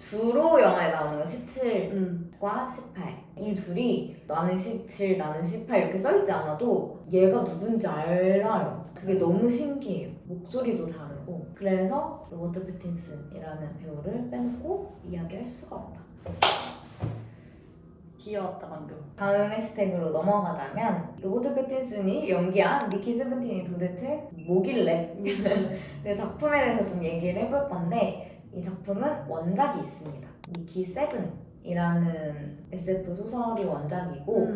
주로 영화에 나오는 건 17과 18. 이 둘이 나는 17, 나는 18 이렇게 써있지 않아도 얘가 누군지 알아요. 그게 너무 신기해요. 목소리도 다르고. 그래서 로버트 패틴슨이라는 배우를 빼놓고 이야기할 수가 없다. 귀여웠다 방금. 다음 해시태그로 넘어가자면 로버트 패틴슨이 연기한 미키 세븐틴이 도대체 뭐길래 네, 작품에 대해서 좀 얘기를 해볼 건데 이 작품은 원작이 있습니다. 미키 세븐이라는 SF 소설이 원작이고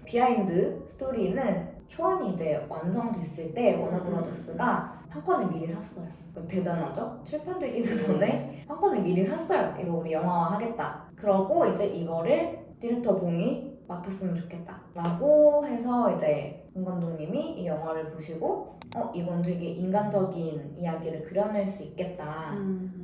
비하인드 스토리는 초안이 이제 완성됐을 때 워너브라더스가 판권을 미리 샀어요. 대단하죠? 출판되기 전에 판권을 미리 샀어요. 이거 우리 영화화 하겠다. 그러고 이제 이거를 디렉터 봉이 맡았으면 좋겠다 라고 해서 이제 봉 감독님이 이 영화를 보시고 이건 되게 인간적인 이야기를 그려낼 수 있겠다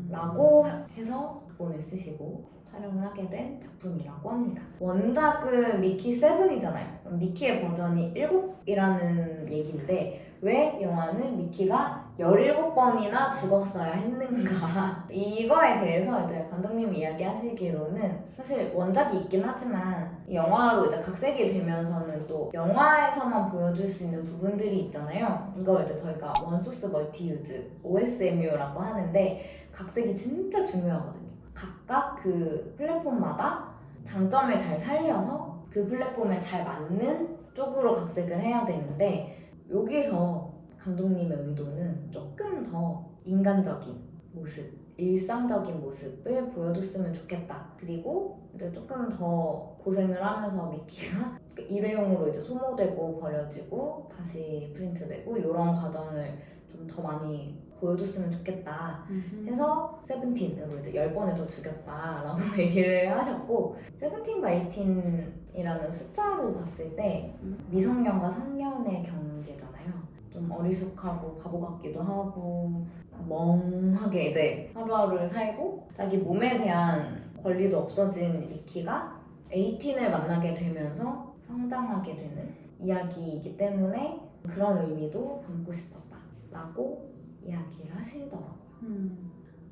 라고 해서 각본을 쓰시고 촬영을 하게 된 작품이라고 합니다. 원작은 미키 7이잖아요. 미키의 버전이 7이라는 얘기인데 왜 영화는 미키가 17번이나 죽었어야 했는가 이거에 대해서 이제 감독님이 이야기하시기로는 사실 원작이 있긴 하지만 영화로 이제 각색이 되면서는 또 영화에서만 보여줄 수 있는 부분들이 있잖아요. 이걸 이제 저희가 원소스 멀티유즈 OSMU라고 하는데 각색이 진짜 중요하거든요. 각각 그 플랫폼마다 장점을 잘 살려서 그 플랫폼에 잘 맞는 쪽으로 각색을 해야 되는데 여기서 감독님의 의도는 조금 더 인간적인 모습, 일상적인 모습을 보여줬으면 좋겠다. 그리고 이제 조금 더 고생을 하면서 미키가 일회용으로 이제 소모되고 버려지고 다시 프린트되고 이런 과정을 좀 더 많이 보여줬으면 좋겠다 해서 세븐틴으로 이제 10번을 더 죽였다라고 얘기를 하셨고 세븐틴과 18이라는 숫자로 봤을 때 미성년과 성년의 경계잖아요. 좀 어리숙하고 바보 같기도 하고 멍하게 이제 하루하루를 살고 자기 몸에 대한 권리도 없어진 미키가 18을 만나게 되면서 성장하게 되는 이야기이기 때문에 그런 의미도 담고 싶었다라고 이야기를 하시더라고요.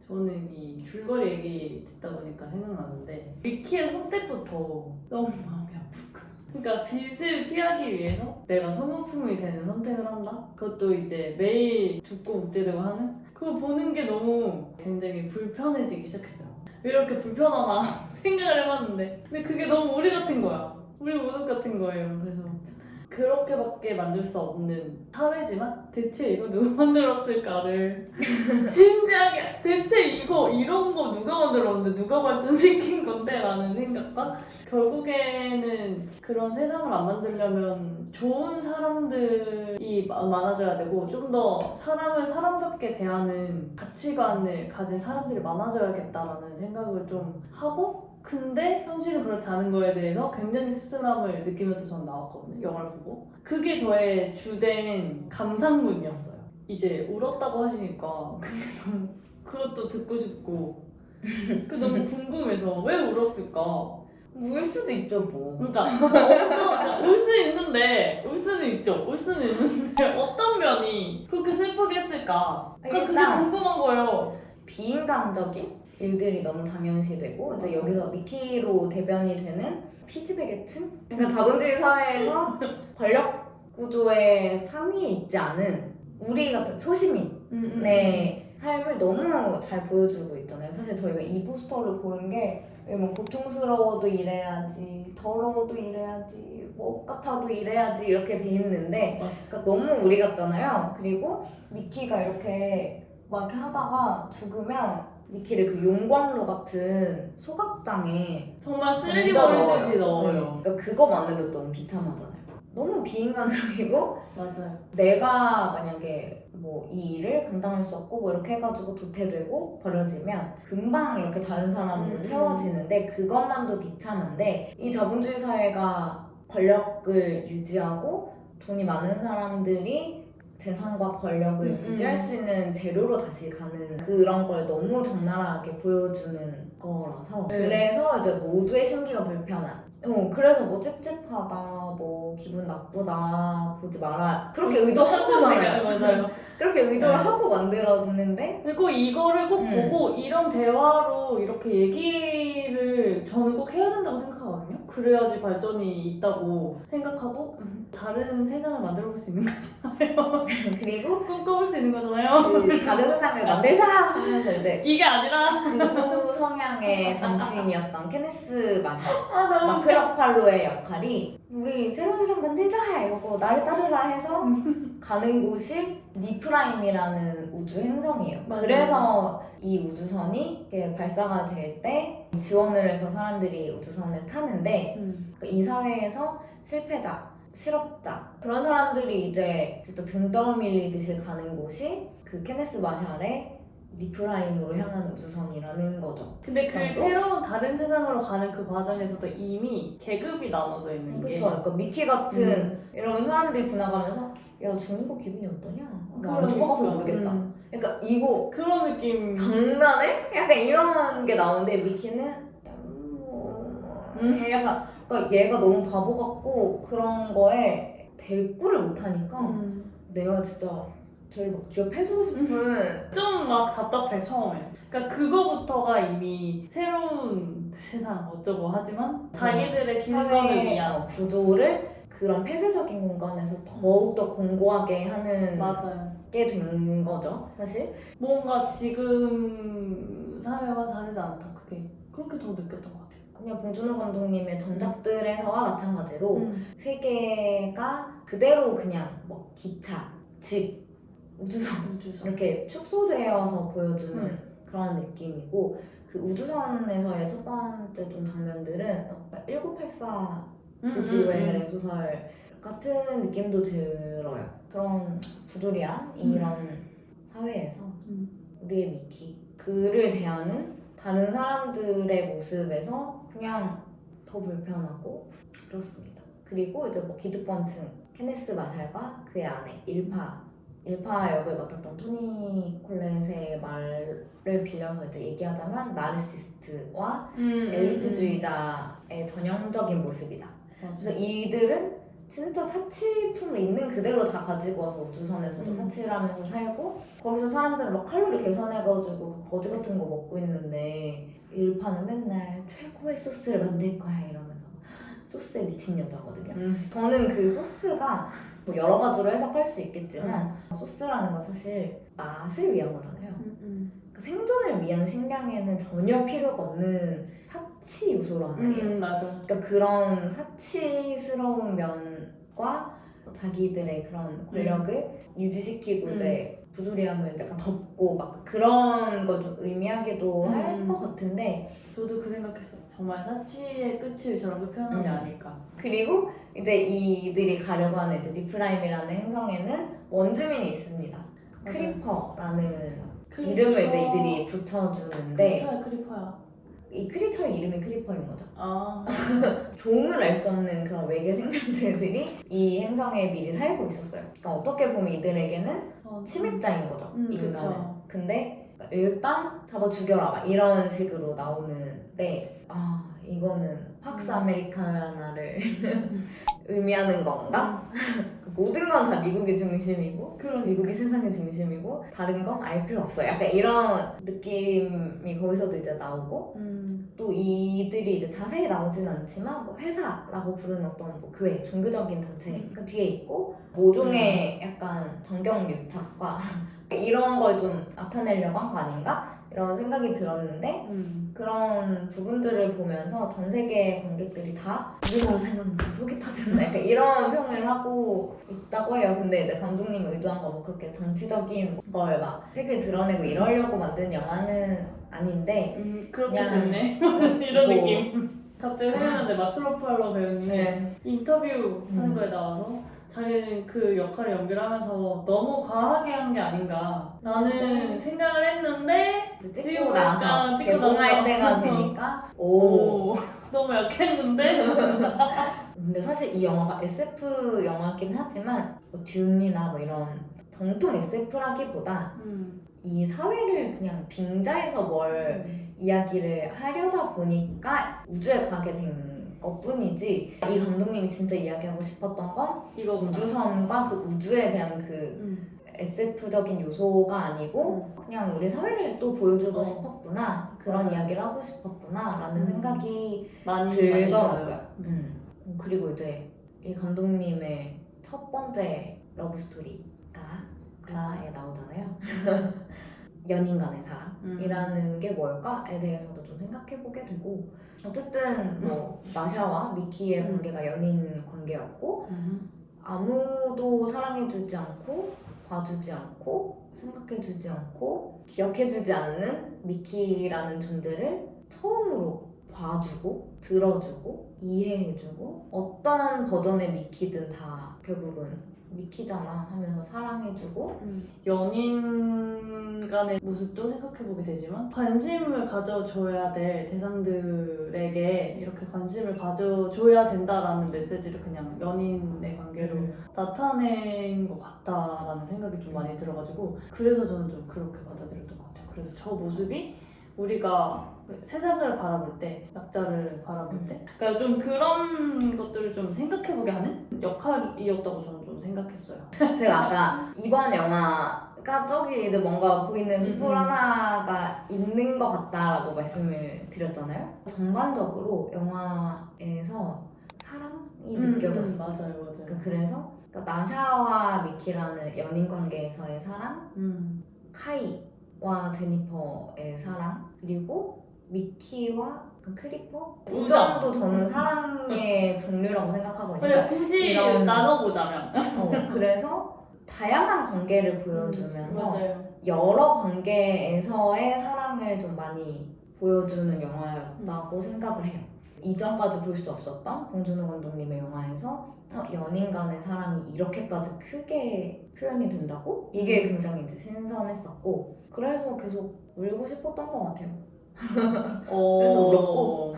저는 이 줄거리 얘기 듣다 보니까 생각나는데 미키의 선택부터 너무 마음이 아픈 거예요. 그러니까 빚을 피하기 위해서 내가 소모품이 되는 선택을 한다? 그것도 이제 매일 죽고 묵제되고 하는? 그걸 보는 게 너무 굉장히 불편해지기 시작했어요. 왜 이렇게 불편하나 생각을 해봤는데 근데 그게 너무 우리 같은 거야. 우리 모습 같은 거예요. 그래서 그렇게밖에 만들 수 없는 사회지만 대체 이거 누가 만들었을까를 진지하게 대체 이런 거 누가 만들었는데 누가 발전시킨 건데 라는 생각과 결국에는 그런 세상을 안 만들려면 좋은 사람들이 많아져야 되고 좀 더 사람을 사람답게 대하는 가치관을 가진 사람들이 많아져야겠다라는 생각을 좀 하고 근데 현실은 그렇지 않은 거에 대해서 굉장히 씁쓸함을 느끼면서 저는 나왔거든요. 영화를 보고. 그게 저의 주된 감상문이었어요. 이제 울었다고 하시니까 그것도 듣고 싶고 그 너무 궁금해서 왜 울었을까? 울 수도 있죠 뭐. 그러니까 울 수 있는데 울 수는 있죠. 울 수는 있는데 어떤 면이 그렇게 슬프게 했을까? 그러니까 그게 궁금한 거예요. 비인간적인 일들이 너무 당연시되고 이제 여기서 미키로 대변이 되는 피지배계 틈? 그러니까 자본주의 사회에서 권력 구조의 상위에 있지 않은 우리 같은 소시민의 삶을 너무 잘 보여주고 있잖아요. 사실 저희가 이 포스터를 고른 게 뭐 고통스러워도 이래야지, 더러워도 이래야지, 뭐 같아도 이래야지 이렇게 돼 있는데 그러니까 너무 우리 같잖아요. 그리고 미키가 이렇게 막 이렇게 하다가 죽으면 미키를 그 용광로 같은 소각장에 정말 쓰레기 버리듯이 넣어요. 그러니까 그거만으로도 너무 비참하잖아요. 너무 비인간적이고 맞아요. 내가 만약에 뭐 이 일을 감당할 수 없고 뭐 이렇게 해가지고 도태되고 버려지면 금방 이렇게 다른 사람으로 채워지는데 그것만도 비참한데 이 자본주의 사회가 권력을 유지하고 돈이 많은 사람들이 재산과 권력을 유지할 수 있는 재료로 다시 가는 그런 걸 너무 적나라하게 보여주는 거라서 네. 그래서 이제 모두의 심기가 불편한 그래서 뭐 찝찝하다 뭐 기분 나쁘다 보지 마라 그렇게 의도한 거잖아요. 맞아요. 그렇게 의도를 네. 하고 만들었는데 그리고 이거를 꼭 보고 이런 대화로 이렇게 얘기를 저는 꼭 해야 된다고 생각하거든요. 그래야지 발전이 있다고 생각하고 다른 세상을 만들어 볼 수 있는 거잖아요. 그리고 꿈꿔볼 수 있는 거잖아요. 그 다른 세상을 만들자 하면서 이제 이게 아니라 극우 성향의 정치인이었던 케네스 마샬 아 너무 마크 러팔로의 역할이 우리 새로운 세상 만들자 이러고 나를 따르라 해서 가는 곳이 니프라임이라는 우주 행성이에요. 맞아요. 그래서 이 우주선이 이렇게 발사가 될 때 지원을 해서 사람들이 우주선을 타는데 이 사회에서 실패자, 실업자 그런 사람들이 이제 진짜 등 떠밀리듯이 가는 곳이 그 케네스 마샬의 니프라임으로 향한 우주선이라는 거죠. 근데 그 정도? 새로운 다른 세상으로 가는 그 과정에서도 이미 계급이 나눠져 있는 게 그쵸. 그러니까 미키 같은 이런 사람들이 지나가면서 야 죽는 거 기분이 어떠냐? 나 안 죽어봐서 모르겠다. 그러니까 이거 그런 느낌. 장난해? 약간 이런 게 나오는데 미키는 약간 그러니까 얘가 너무 바보 같고 그런 거에 대꾸를 못하니까 내가 진짜 제일 막 취업해주고 싶은 좀 막 답답해 처음에. 그러니까 그거부터가 이미 새로운 세상 어쩌고 하지만 자기들의 기득권을 사회의 위한 구조를 그런 폐쇄적인 공간에서 더욱더 공고하게 하는 맞아요. 게 된 거죠, 사실. 뭔가 지금 사회와 다르지 않다. 그게 그렇게 더 느꼈던 것 같아요. 그냥 봉준호 감독님의 전작들에서와 마찬가지로 세계가 그대로 그냥 뭐 기차, 집, 우주선 이렇게 축소되어서 보여주는 그런 느낌이고 그 우주선에서의 첫 번째 좀 장면들은 1984 조지 웰의 소설 같은 느낌도 들어요. 그런 부조리한 이런 사회에서 우리의 미키 그를 대하는 다른 사람들의 모습에서 그냥 더 불편하고 그렇습니다. 그리고 이제 뭐 기득권층 케네스 마샬과 그의 아내 일파 역을 맡았던 토니 콜렛의 말을 빌려서 이제 얘기하자면 나르시스트와 엘리트주의자의 전형적인 모습이다. 그래서 이들은 진짜 사치품을 있는 그대로 다 가지고 와서 우주선에서도 사치를 하면서 살고 거기서 사람들은 막 칼로리 계산해가지고 그 거지 같은 거 먹고 있는데 일파는 맨날 최고의 소스를 만들 거야 이러면서 소스에 미친 여자거든요. 저는 그 소스가 뭐 여러 가지로 해석할 수 있겠지만 소스라는 건 사실 맛을 위한 거잖아요. 그러니까 생존을 위한 식량에는 전혀 필요가 없는 사치 요소란 말이에요. 맞아. 그러니까 그런 사치스러운 면과 자기들의 그런 권력을 유지시키고 이제 부조리함을 약간 덮고 막 그런 걸 좀 의미하기도 할 것 같은데 저도 그 생각했어요. 정말 사치의 끝을 저렇게 표현한 게 아닐까. 그리고 이제 이들이 가려고 하는 이제 니프라임이라는 행성에는 원주민이 있습니다. 맞아요. 크리퍼라는 크리처. 이름을 이제 이들이 붙여주는데 크리처야 크리퍼야. 이 크리처의 이름이 크리퍼인 거죠. 아. 종을 알 수 없는 그런 외계 생명체들이 이 행성에 미리 살고 있었어요. 그러니까 어떻게 보면 이들에게는 침입자인 거죠. 이 인간은. 그쵸. 근데 일단 잡아 죽여라 막 이런 식으로 나오는데 이거는 팍스 아메리카나를 의미하는 건가? 모든 건 다 미국이 중심이고 미국이 세상의 중심이고 다른 건 알 필요 없어요. 약간 이런 느낌이 거기서도 이제 나오고 또 이들이 이제 자세히 나오진 않지만 뭐 회사라고 부르는 어떤 뭐 교회, 종교적인 단체가 뒤에 있고 모종의 약간 정경유착과 이런 걸 좀 나타내려고 한 거 아닌가? 이런 생각이 들었는데 그런 부분들을 보면서 전 세계 관객들이 다 우리나라 생각나서 속이 터진다 약간 이런 평을 하고 있다고 해요. 근데 이제 감독님이 의도한 거 뭐 그렇게 정치적인 걸 막 색을 드러내고 이러려고 만든 영화는 아닌데 그렇게 그냥, 됐네. 이런 뭐, 느낌. 갑자기 생각났는데 마크 러팔로 배우님이 인터뷰 하는 거에 나와서 자기는 그 역할을 연기하면서 너무 과하게 한 게 아닌가 라는 생각을 했는데 찍고 나서 개봉할 때가 되니까 너무 약했는데 근데 사실 이 영화가 SF 영화긴 하지만 뭐 듄이나 뭐 이런 정통 SF라기보다 이 사회를 그냥 빙자해서 뭘 이야기를 하려다 보니까 우주에 가게 된 것뿐이지 이 감독님이 진짜 이야기하고 싶었던 건 이거 우주선과 그 우주에 대한 그 SF적인 요소가 아니고 그냥 우리 사회를 또 보여주고 싶었구나 그런 맞아요. 이야기를 하고 싶었구나 라는 생각이 많이 들더라고요. 들어요. 그리고 이제 이 감독님의 첫 번째 러브 스토리가 가에 나오잖아요. 연인 간의 사랑이라는 게 뭘까에 대해서도 좀 생각해보게 되고 어쨌든 뭐 나샤와 미키의 관계가 연인 관계였고 아무도 사랑해주지 않고 봐주지 않고 생각해주지 않고 기억해주지 않는 미키라는 존재를 처음으로 봐주고 들어주고 이해해주고 어떤 버전의 미키든 다 결국은 미키잖아 하면서 사랑해주고 연인 간의 모습도 생각해보게 되지만 관심을 가져줘야 될 대상들에게 이렇게 관심을 가져줘야 된다라는 메시지를 그냥 연인의 관계로 나타낸 것 같다라는 생각이 좀 많이 들어가지고 그래서 저는 좀 그렇게 받아들였던 것 같아요. 그래서 저 모습이 우리가 세상을 바라볼 때, 약자를 바라볼 때 그러니까 좀 그런 것들을 좀 생각해보게 하는 역할이었다고 저는 좀 생각했어요. 제가 아까 이번 영화가 저기 이제 뭔가 보이는 촛불 하나가 있는 것 같다라고 말씀을 드렸잖아요. 전반적으로 영화에서 사랑이 느껴졌어요. 맞아요. 그래서 나샤와 미키라는 연인 관계에서의 사랑, 카이와 제니퍼의 사랑, 그리고 미키와 크리퍼? 우정도 저는 사랑의 종류라고 생각하거든요. 그냥 굳이 나눠보자면 그래서 다양한 관계를 보여주면서 맞아요. 여러 관계에서의 사랑을 좀 많이 보여주는 영화였다고 생각을 해요. 이전까지 볼 수 없었던 봉준호 감독님의 영화에서 연인 간의 사랑이 이렇게까지 크게 표현이 된다고? 이게 굉장히 이제 신선했었고 그래서 계속 울고 싶었던 것 같아요. 그래서 울었고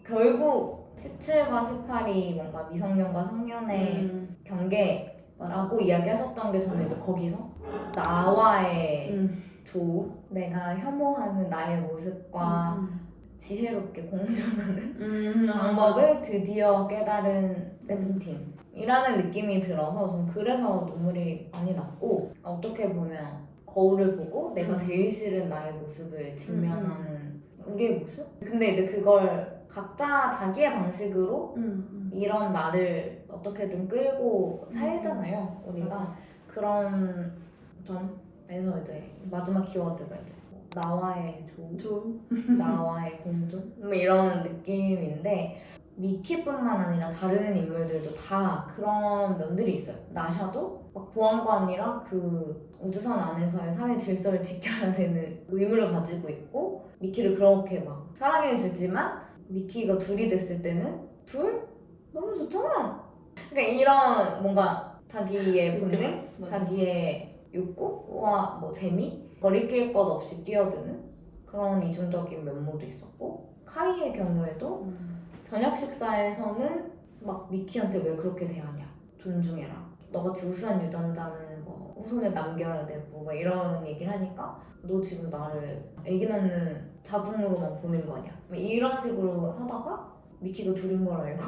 결국 17과 18이 뭔가 미성년과 성년의 경계라고 이야기하셨던 게 저는 이제 거기서 나와의 조우, 내가 혐오하는 나의 모습과 지혜롭게 공존하는 방법을 드디어 깨달은 세븐틴이라는 느낌이 들어서 전 그래서 눈물이 많이 났고 어떻게 보면 거울을 보고 내가 제일 싫은 나의 모습을 직면하는 우리의 모습? 근데 이제 그걸 각자 자기의 방식으로 이런 나를 어떻게든 끌고 살잖아요 우리가. 맞아. 그런 점에서 이제 마지막 키워드가 이제 나와의 조우, 나와의 공존 뭐 이런 느낌인데 미키뿐만 아니라 다른 인물들도 다 그런 면들이 있어요. 나샤도 막 보안관이라 그 우주선 안에서의 사회 질서를 지켜야 되는 의무를 가지고 있고 미키를 그렇게 막 사랑해주지만 미키가 둘이 됐을 때는 둘? 너무 좋잖아. 그러니까 이런 뭔가 자기의 본능, 자기의 욕구와 뭐 재미, 거리낄 것 없이 뛰어드는 그런 이중적인 면모도 있었고 카이의 경우에도 저녁 식사에서는 막 미키한테 왜 그렇게 대하냐 존중해라 너같이 우수한 유전자는 뭐 후손에 남겨야 되고 막 이런 얘기를 하니까 너 지금 나를 애기 낳는 자궁으로만 보는 거냐 이런 식으로 하다가 미키가 둘인 걸 알고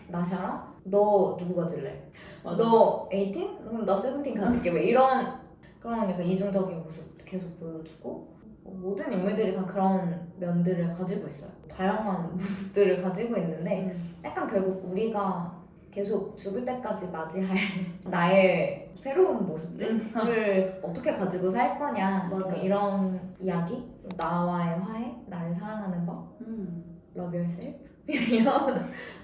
나샤랑 너 누구 가질래? 너 18? 그럼 나 17 가질게 왜 이런 그런 약간 이중적인 모습 계속 보여주고 모든 인물들이 다 그런 면들을 가지고 있어요. 다양한 모습들을 가지고 있는데 약간 결국 우리가 계속 죽을 때까지 맞이할 나의 새로운 모습들을 어떻게 가지고 살 거냐 맞아. 이런 이야기 나와의 화해, 나를 사랑하는 법 Love yourself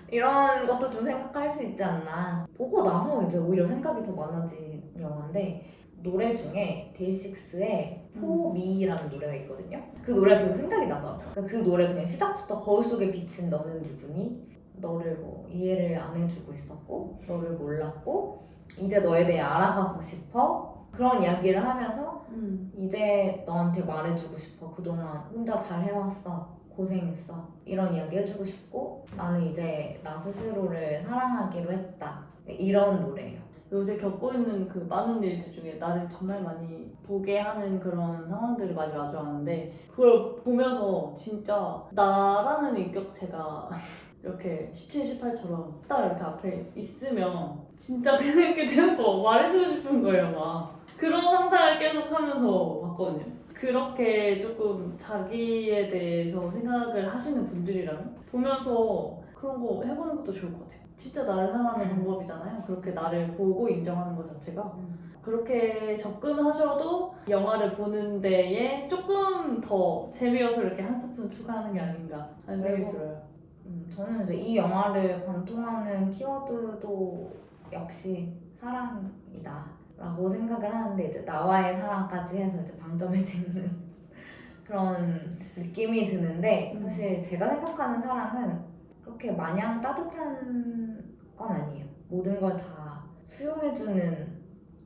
이런 것도 좀 생각할 수 있지 않나. 보고 나서 이제 오히려 생각이 더 많아진 영화인데 노래 중에 데이식스의 For Me라는 노래가 있거든요. 그 노래가 계속 생각이 나더라고요. 그러니까 그 노래 그냥 시작부터 거울 속에 비친 너는 누구니? 너를 뭐 이해를 안 해주고 있었고 너를 몰랐고 이제 너에 대해 알아가고 싶어 그런 이야기를 하면서 이제 너한테 말해주고 싶어. 그동안 혼자 잘 해왔어. 고생했어. 이런 이야기 해주고 싶고 나는 이제 나 스스로를 사랑하기로 했다. 이런 노래예요. 요새 겪고 있는 그 많은 일들 중에 나를 정말 많이 보게 하는 그런 상황들을 많이 마주하는데 그걸 보면서 진짜 나라는 인격체가 이렇게 17, 18처럼 딱 이렇게 앞에 있으면 진짜 그냥 이렇게 대놓고 말해주고 싶은 거예요 막. 그런 상상을 계속 하면서 봤거든요. 그렇게 조금 자기에 대해서 생각을 하시는 분들이라면 보면서 그런 거 해보는 것도 좋을 것 같아요. 진짜 나를 사랑하는 방법이잖아요. 그렇게 나를 보고 인정하는 것 자체가. 그렇게 접근하셔도 영화를 보는 데에 조금 더 재미어서 이렇게 한 스푼 추가하는 게 아닌가 하는 생각이 그리고 들어요. 저는 이제 이 영화를 관통하는 키워드도 역시 사랑이다 라고 생각을 하는데 이제 나와의 사랑까지 해서 이제 방점을 찍는 그런 느낌이 드는데 사실 제가 생각하는 사랑은 그렇게 마냥 따뜻한 건 아니에요. 모든 걸 다 수용해주는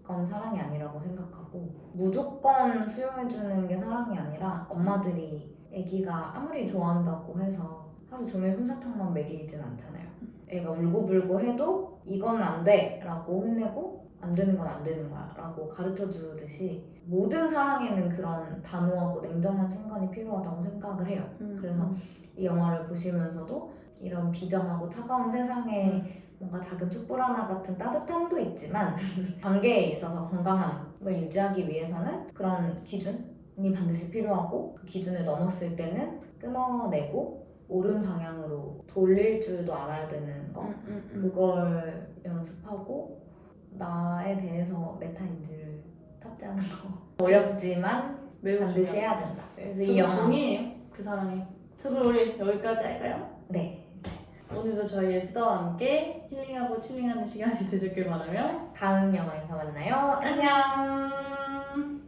건 사랑이 아니라고 생각하고 무조건 수용해주는 게 사랑이 아니라 엄마들이 아기가 아무리 좋아한다고 해서 하루 종일 솜사탕만 먹이진 않잖아요. 애가 울고불고 해도 이건 안 돼 라고 혼내고 안 되는 건 안 되는 거야 라고 가르쳐 주듯이 모든 사랑에는 그런 단호하고 냉정한 순간이 필요하다고 생각을 해요. 그래서 이 영화를 보시면서도 이런 비정하고 차가운 세상에 뭔가 작은 촛불 하나 같은 따뜻함도 있지만 관계에 있어서 건강함을 유지하기 위해서는 그런 기준이 반드시 필요하고 그 기준을 넘었을 때는 끊어내고 옳은 방향으로 돌릴 줄도 알아야 되는 거 그걸 연습하고 나에 대해서 메타인지를 탑재하는 거 어렵지만 매우 반드시 중요해요. 해야 된다. 그래서 저도 이 영화 동의해요. 그 사랑이. 저도 우리 여기까지 할까요? 네 오늘도 저희의 수다와 함께 힐링하고 칠링하는 시간이 되셨길 바라며 다음 영화에서 만나요. 안녕.